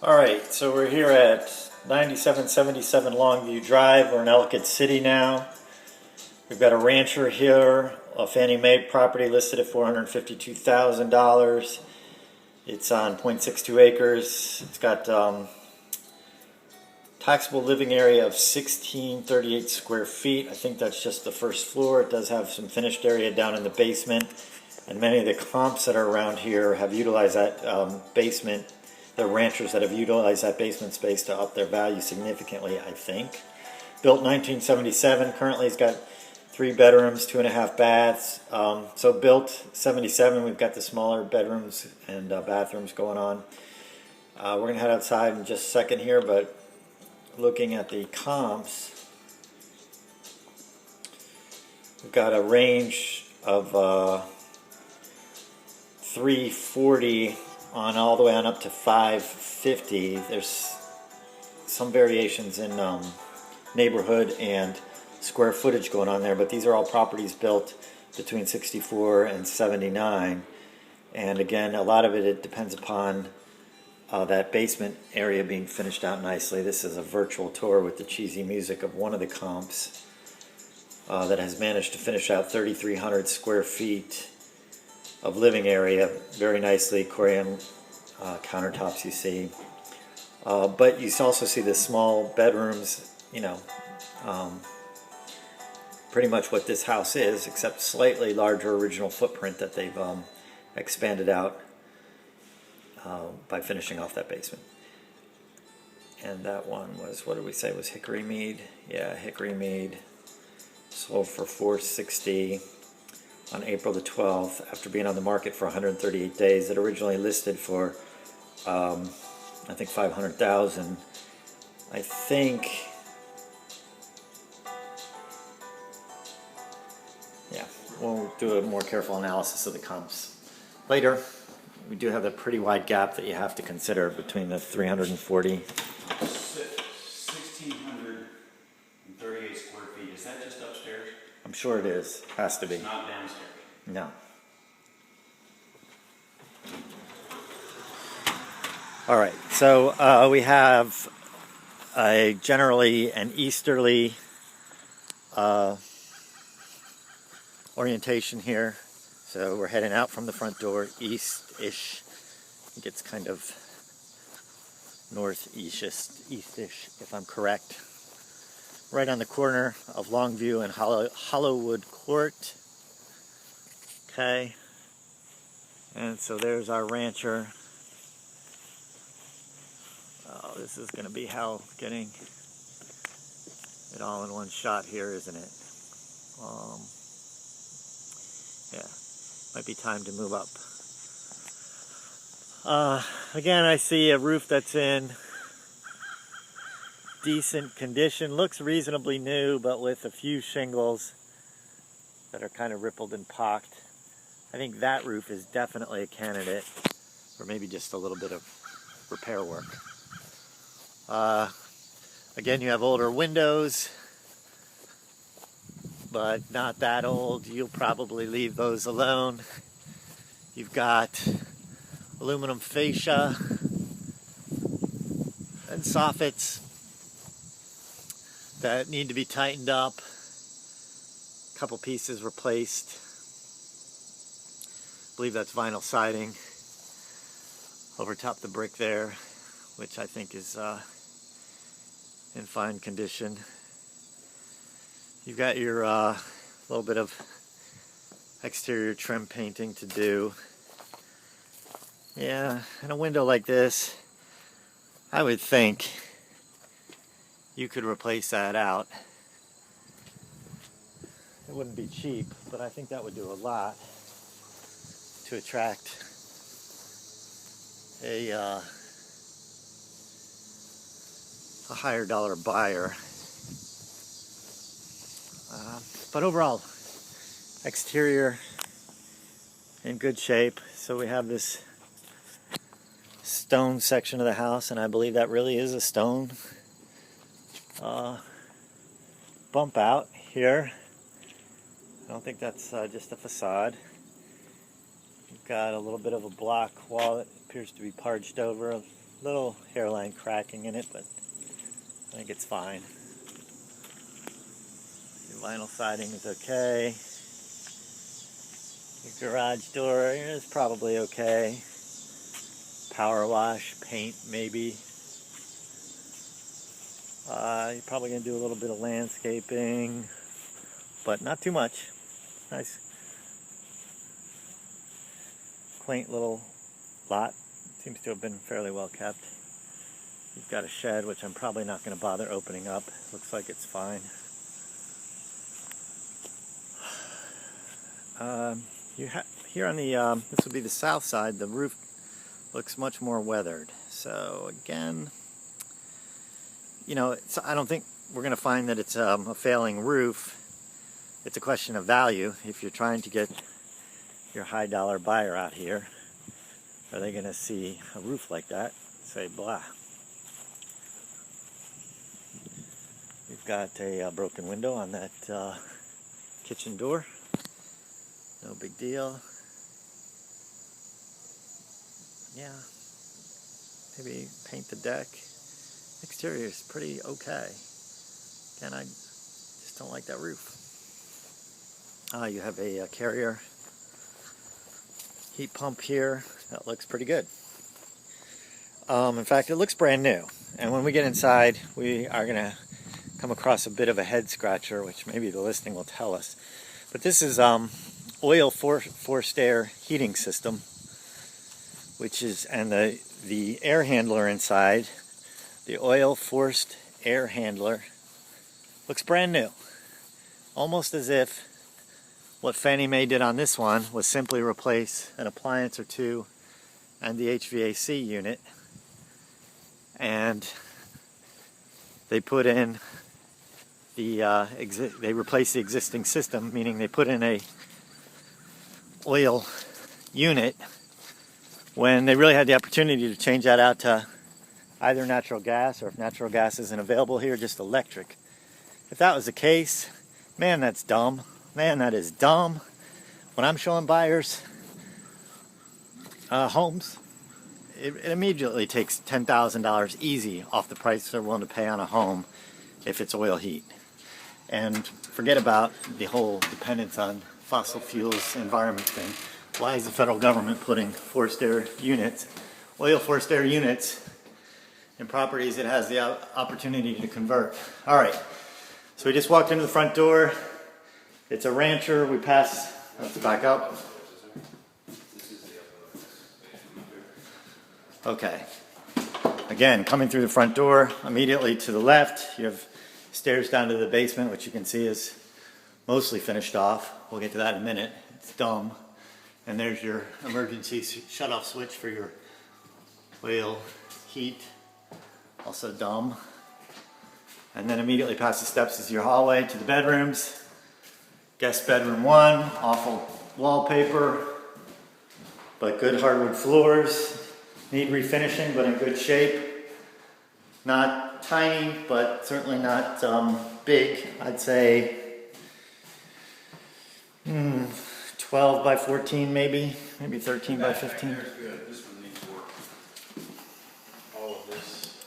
All right, so we're here at 9777 Longview Drive. We're in Ellicott City now. We've got a rancher here, a Fannie Mae property listed at $452,000. It's on .62 acres. It's got taxable living area of 1638 square feet. I think that's just the first floor. It does have some finished area down in the basement, and many of the comps that are around here have utilized that basement. The ranchers that have utilized that basement space to up their value significantly, I think. Built 1977, currently it's got 3 bedrooms, 2.5 baths. So built 77, we've got the smaller bedrooms and bathrooms going on. We're going to head outside in just a second here, but looking at the comps, we've got a range of 340 on all the way on up to 550. There's some variations in neighborhood and square footage going on there, but these are all properties built between 64 and 79. And again, a lot of it depends upon that basement area being finished out nicely. This is a virtual tour with the cheesy music of one of the comps that has managed to finish out 3,300 square feet of living area very nicely. Corian countertops you see, but you also see the small bedrooms, pretty much what this house is, except slightly larger original footprint that they've expanded out by finishing off that basement. And that one was, what did we say was Hickory Mead? Yeah, Hickory Mead sold for $460 on April the 12th after being on the market for 138 days. It originally listed for I think $500,000. I think, yeah, we'll do a more careful analysis of the comps later. We do have a pretty wide gap that you have to consider between the 340. 1,638 square feet. Is that just upstairs? I'm sure it is. Has to be. It's not downstairs. No. All right, so we have generally an easterly orientation here. So we're heading out from the front door east-ish. I think it's kind of northeast-ish, if I'm correct. Right on the corner of Longview and Hollowwood Court. Okay. And so there's our rancher. Oh, this is going to be hell getting it all in one shot here, isn't it? Yeah, might be time to move up. Again, I see a roof that's in decent condition. Looks reasonably new, but with a few shingles that are kind of rippled and pocked. I think that roof is definitely a candidate for maybe just a little bit of repair work. Again, you have older windows, but not that old. You'll probably leave those alone. You've got aluminum fascia and soffits that need to be tightened up. A couple pieces replaced. I believe that's vinyl siding over top the brick there, which I think is in fine condition. You've got your little bit of exterior trim painting to do. Yeah, and a window like this, I would think you could replace that out. It wouldn't be cheap, but I think that would do a lot to attract a higher dollar buyer. But overall, exterior in good shape. So we have this stone section of the house, and I believe that really is a stone bump out here. I don't think that's just a facade. You've got a little bit of a block wall that appears to be parged over, Little hairline cracking in it, but I think it's fine. Your vinyl siding is okay. Your garage door is probably okay. Power wash, paint maybe. You're probably going to do a little bit of landscaping, but not too much. Nice, quaint little lot. Seems to have been fairly well kept. You've got a shed, which I'm probably not going to bother opening up. Looks like it's fine. Here on the, this would be the south side, the roof looks much more weathered. So again, you know, I don't think we're going to find that it's a failing roof. It's a question of value. If you're trying to get your high dollar buyer out here, are they going to see a roof like that? Say, blah. We've got a broken window on that kitchen door. No big deal. Yeah, maybe paint the deck. Exterior is pretty okay. Again, I just don't like that roof. You have a Carrier heat pump here. That looks pretty good. In fact, it looks brand new. And when we get inside, we are going to come across a bit of a head scratcher, which maybe the listing will tell us. But this is oil forced air heating system, which is, and the air handler inside, the oil forced air handler, looks brand new. Almost as if what Fannie Mae did on this one was simply replace an appliance or two and the HVAC unit, and they put in the they replaced the existing system, meaning they put in a oil unit when they really had the opportunity to change that out to either natural gas, or if natural gas isn't available here, just electric. If that was the case, man, that's dumb. Man, that is dumb. When I'm showing buyers homes, it immediately takes $10,000 easy off the price they're willing to pay on a home if it's oil heat. And forget about the whole dependence on fossil fuels environment thing. Why is the federal government putting forced air units, oil forced air units, in properties it has the opportunity to convert? All right, so we just walked into the front door. It's a rancher. We pass, let's back up. Okay, again, coming through the front door, immediately to the left, you have stairs down to the basement, which you can see is mostly finished off. We'll get to that in a minute. It's dumb. And there's your emergency shut-off switch for your oil heat. Also dumb. And then immediately past the steps is your hallway to the bedrooms. Guest bedroom 1, awful wallpaper, but good hardwood floors. Need refinishing, but in good shape. Not tiny, but certainly not big. I'd say 12 by 14 maybe 13 by 15. This one needs work. All of this.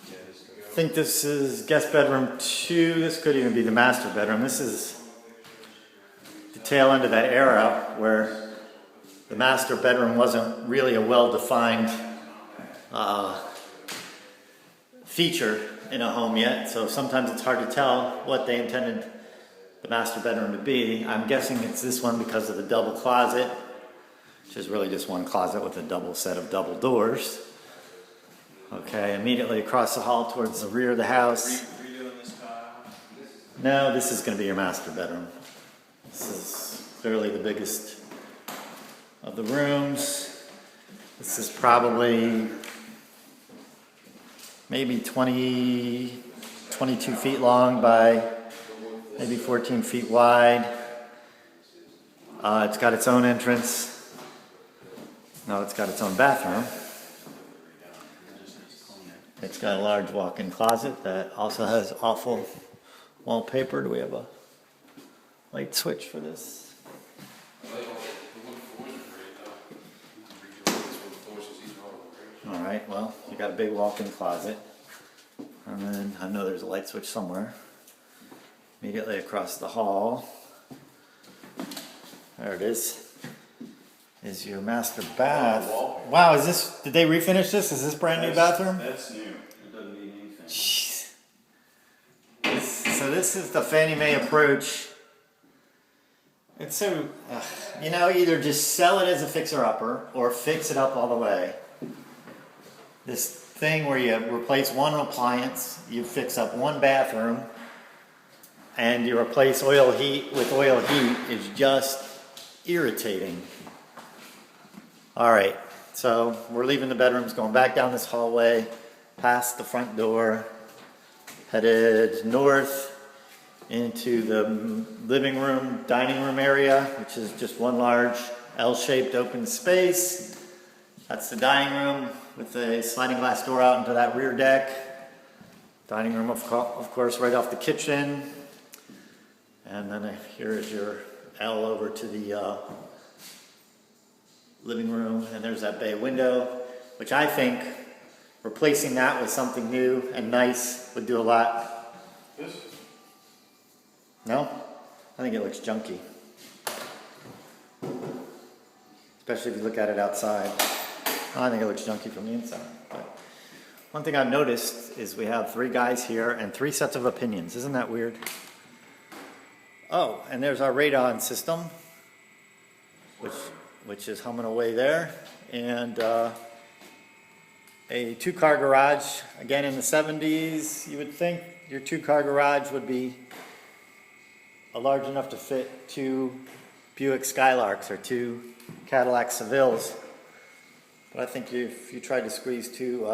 Yeah, this could go. I think this is guest bedroom 2. This could even be the master bedroom. This is the tail end of that era where the master bedroom wasn't really a well-defined feature in a home yet, so sometimes it's hard to tell what they intended the master bedroom to be. I'm guessing it's this one because of the double closet, which is really just one closet with a double set of double doors. Okay, immediately across the hall towards the rear of the house. Redoing this tile? No, this is going to be your master bedroom. This is clearly the biggest of the rooms. This is probably maybe 22 feet long by maybe 14 feet wide. It's got its own entrance. No, it's got its own bathroom. It's got a large walk-in closet that also has awful wallpaper. Do we have a light switch for this? All right, well, you got a big walk-in closet. And then I know there's a light switch somewhere. Immediately across the hall, there it is your master bath. Wow, did they refinish this? Is this brand new bathroom? That's new. It doesn't need anything. Jeez. So this is the Fannie Mae approach. It's so, either just sell it as a fixer-upper or fix it up all the way. This thing where you replace one appliance, you fix up one bathroom, and you replace oil heat with oil heat is just irritating. All right, so we're leaving the bedrooms, going back down this hallway, past the front door, headed north into the living room, dining room area, which is just one large L-shaped open space. That's the dining room with a sliding glass door out into that rear deck. Dining room, of course, right off the kitchen. And then here is your L over to the living room, and there's that bay window, which I think replacing that with something new and nice would do a lot. This? No? I think it looks junky. Especially if you look at it outside. I think it looks junky from the inside. But one thing I've noticed is we have 3 guys here and 3 sets of opinions. Isn't that weird? Oh, and there's our radon system, which is humming away there. And a 2-car garage. Again, in the 70s, you would think your 2-car garage would be large enough to fit 2 Buick Skylarks or 2 Cadillac Sevilles. But I think if you tried to squeeze 2